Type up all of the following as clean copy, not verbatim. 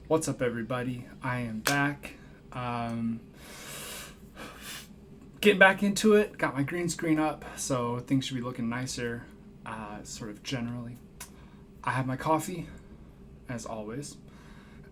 What's up, everybody? I am back. Getting back into it. Got my green screen up, so things should be looking nicer, sort of generally. I have my coffee, as always.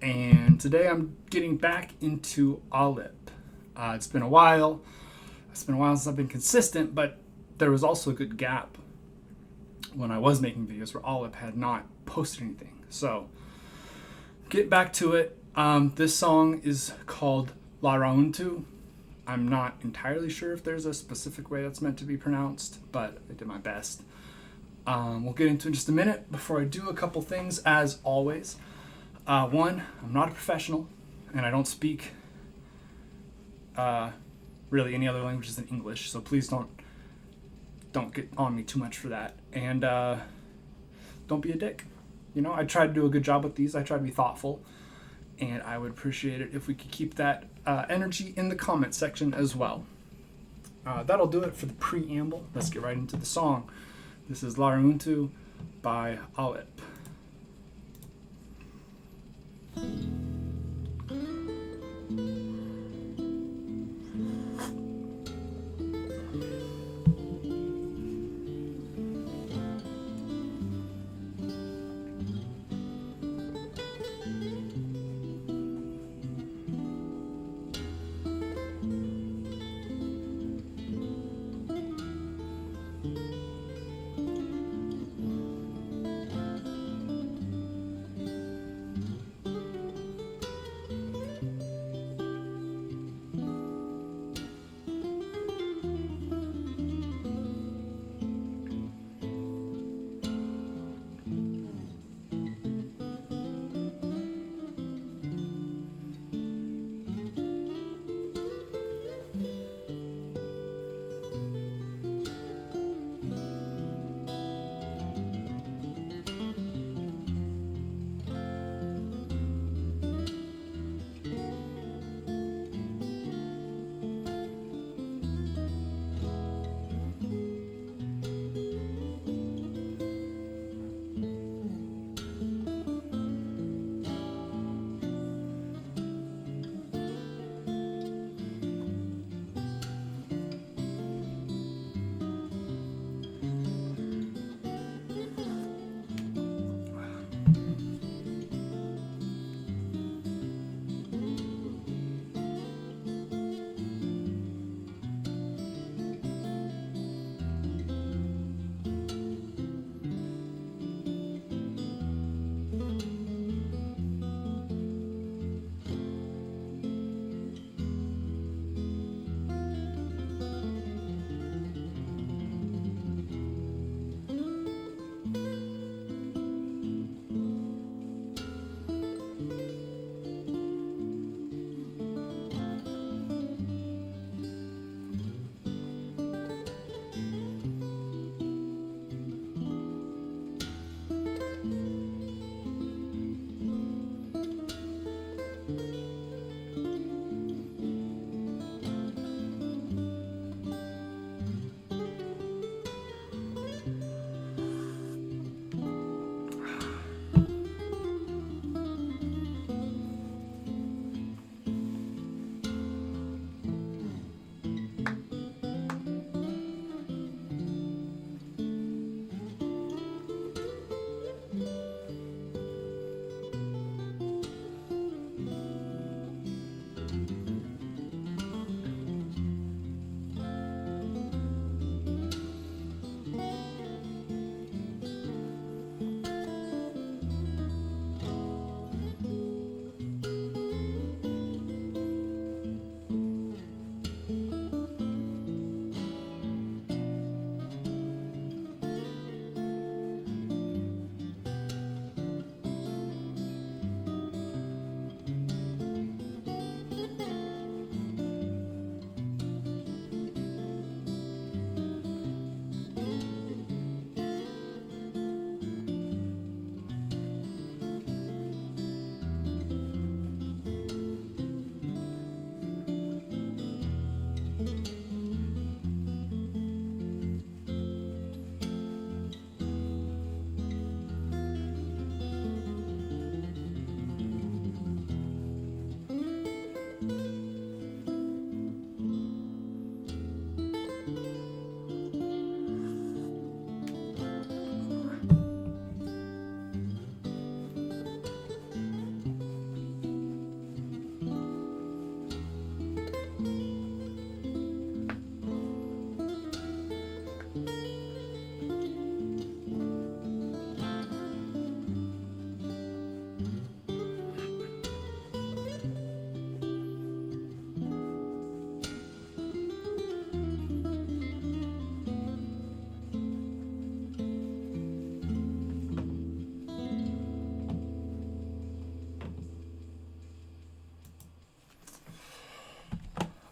And today I'm getting back into ALIP. It's been a while. It's been a while since I've been consistent, but there was also a good gap when I was making videos where ALIP had not posted anything. So, get back to it. This song is called LARAUNTU. I'm not entirely sure if there's a specific way that's meant to be pronounced, but I did my best. We'll get into it in just a minute. Before I do, a couple things, as always. One, I'm not a professional, and I don't speak really any other languages than English, so please don't get on me too much for that. And don't be a dick. You know, I try to do a good job with these. I try to be thoughtful, and I would appreciate it if we could keep that energy in the comment section as well. That'll do it for the preamble. Let's get right into the song. This is LARAUNTU by ALIP.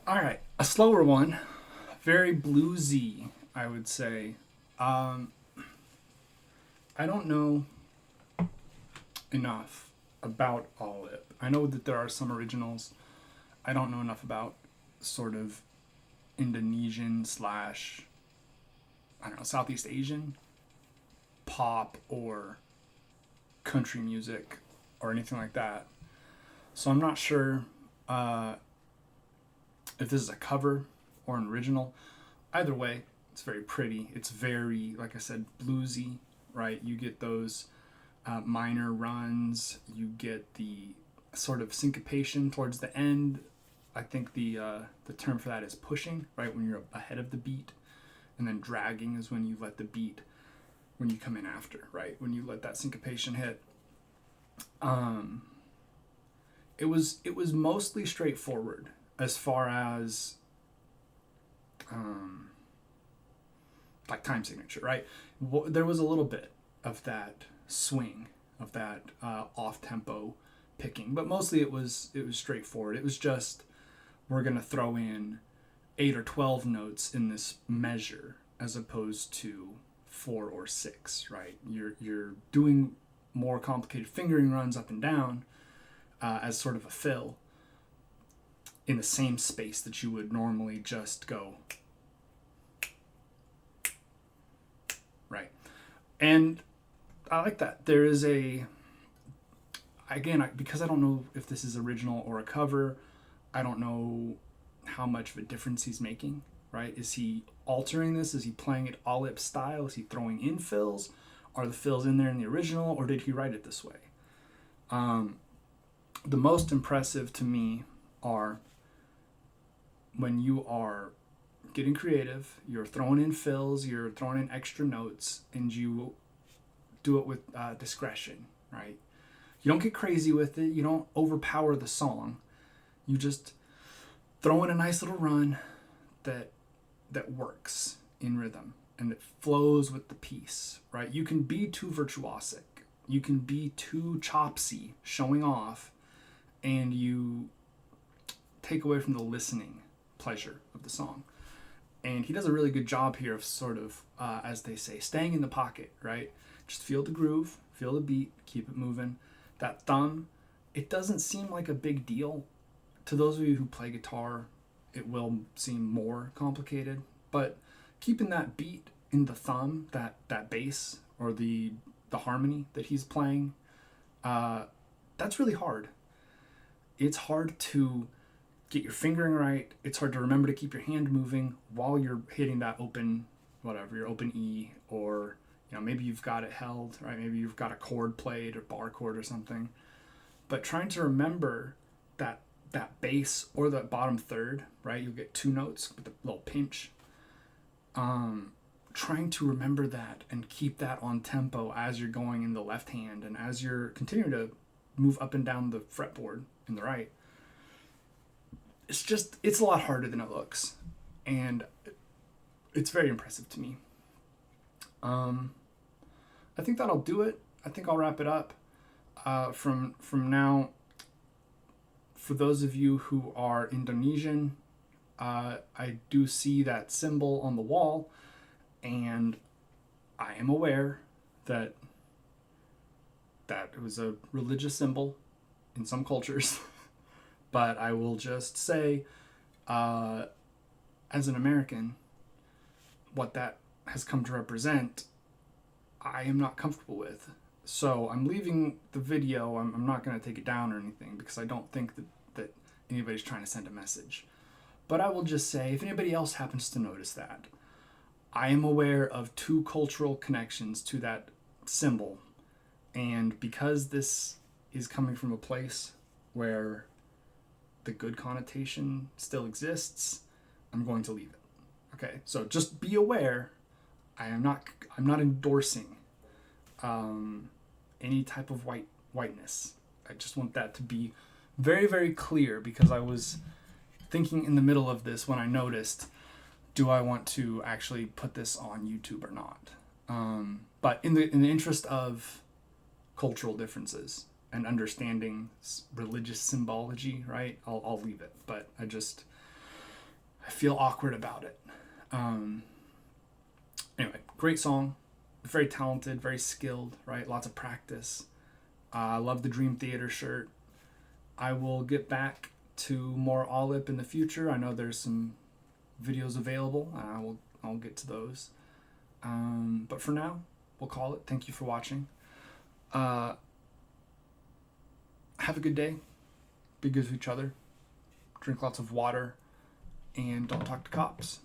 All right, a slower one, very bluesy, I would say. Um, I don't know enough about ALIP. I know that there are some originals. I don't know enough about sort of Indonesian slash, I don't know, Southeast Asian pop or country music or anything like that. So I'm not sure if this is a cover or an original. Either way, it's very pretty. It's very, like I said, bluesy, right? You get those minor runs. You get the sort of syncopation towards the end. I think the term for that is pushing, right? When you're ahead of the beat, and then dragging is when you let the beat, when you come in after, right? When you let that syncopation hit. It was mostly straightforward as far as like time signature, right? There was a little bit of that swing, of that off tempo picking, but mostly it was straightforward. It was just, we're gonna throw in 8 or 12 notes in this measure as opposed to 4 or 6, right? You're doing more complicated fingering runs up and down as sort of a fill in the same space that you would normally just go, right? And I like that. There is because I don't know if this is original or a cover, I don't know how much of a difference he's making, right? Is he altering this? Is he playing it ALIP style? Is he throwing in fills? Are the fills in there in the original, or did he write it this way? The most impressive to me are when you are getting creative, you're throwing in fills, you're throwing in extra notes, and you do it with discretion, right? You don't get crazy with it. You don't overpower the song. You just throw in a nice little run that works in rhythm and it flows with the piece, right? You can be too virtuosic. You can be too chopsy, showing off, and you take away from the listening pleasure of the song. And he does a really good job here of sort of, as they say, staying in the pocket, right? Just feel the groove, feel the beat, keep it moving. That thumb, it doesn't seem like a big deal. To those of you who play guitar, it will seem more complicated, but keeping that beat in the thumb, that bass or the harmony that he's playing, that's really hard. It's hard to get your fingering right. It's hard to remember to keep your hand moving while you're hitting that open, whatever, your open E, or maybe you've got it held, right? Maybe you've got a chord played or bar chord or something. But trying to remember that bass or that bottom third, right? You'll get 2 notes with a little pinch. Trying to remember that and keep that on tempo as you're going in the left hand and as you're continuing to move up and down the fretboard in the right. It's a lot harder than it looks. And it's very impressive to me. I think that'll do it. I think I'll wrap it up. From now, for those of you who are Indonesian, I do see that symbol on the wall, and I am aware that it was a religious symbol in some cultures. But I will just say, as an American, what that has come to represent, I am not comfortable with. So I'm leaving the video. I'm not going to take it down or anything because I don't think that anybody's trying to send a message. But I will just say, if anybody else happens to notice that, I am aware of 2 cultural connections to that symbol. And because this is coming from a place where the good connotation still exists, I'm going to leave it. Okay, so just be aware. I'm not endorsing any type of whiteness. I just want that to be very, very clear, because I was thinking in the middle of this when I noticed, do I want to actually put this on YouTube or not? But in the interest of cultural differences and understanding religious symbology, right? I'll leave it. But I feel awkward about it. Anyway, great song. Very talented, very skilled, right? Lots of practice. I love the Dream Theater shirt. I will get back to more ALIP in the future. I know there's some videos available. I'll get to those. But for now, we'll call it. Thank you for watching. Have a good day. Be good to each other. Drink lots of water. And don't talk to cops.